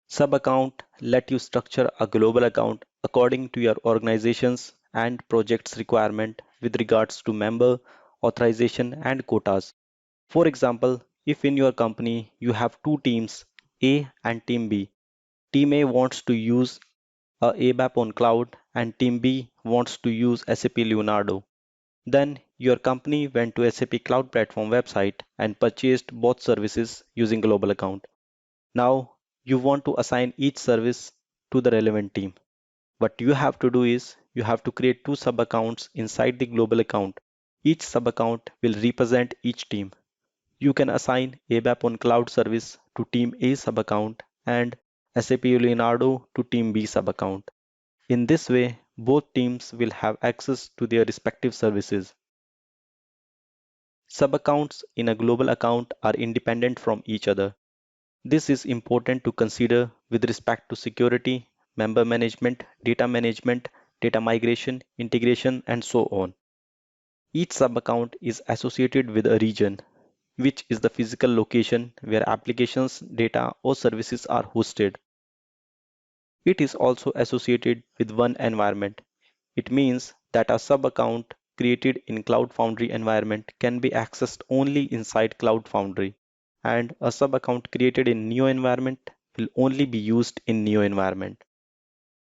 Sub-account let you structure a global account according to your organization's and project's requirement with regards to member, authorization, and quotas. For example, if in your company you have two teams, A and Team B, Team A wants to use a ABAP on cloud and Team B wants to use SAP Leonardo. Then your company went to SAP Cloud Platform website and purchased both services using global account. Now you want to assign each service to the relevant team. What you have to do is you have to create two sub accounts inside the global account. Each sub account will represent each team. You can assign ABAP on cloud service to team A sub account and SAP Leonardo to team B sub account. In this way, both teams will have access to their respective services. Sub accounts in a global account are independent from each other. This is important to consider with respect to security, member management, data migration, integration, and so on. Each sub-account is associated with a region, which is the physical location where applications, data, or services are hosted. It is also associated with one environment. It means that a sub-account created in Cloud Foundry environment can be accessed only inside Cloud Foundry, and a sub-account created in Neo environment will only be used in Neo environment.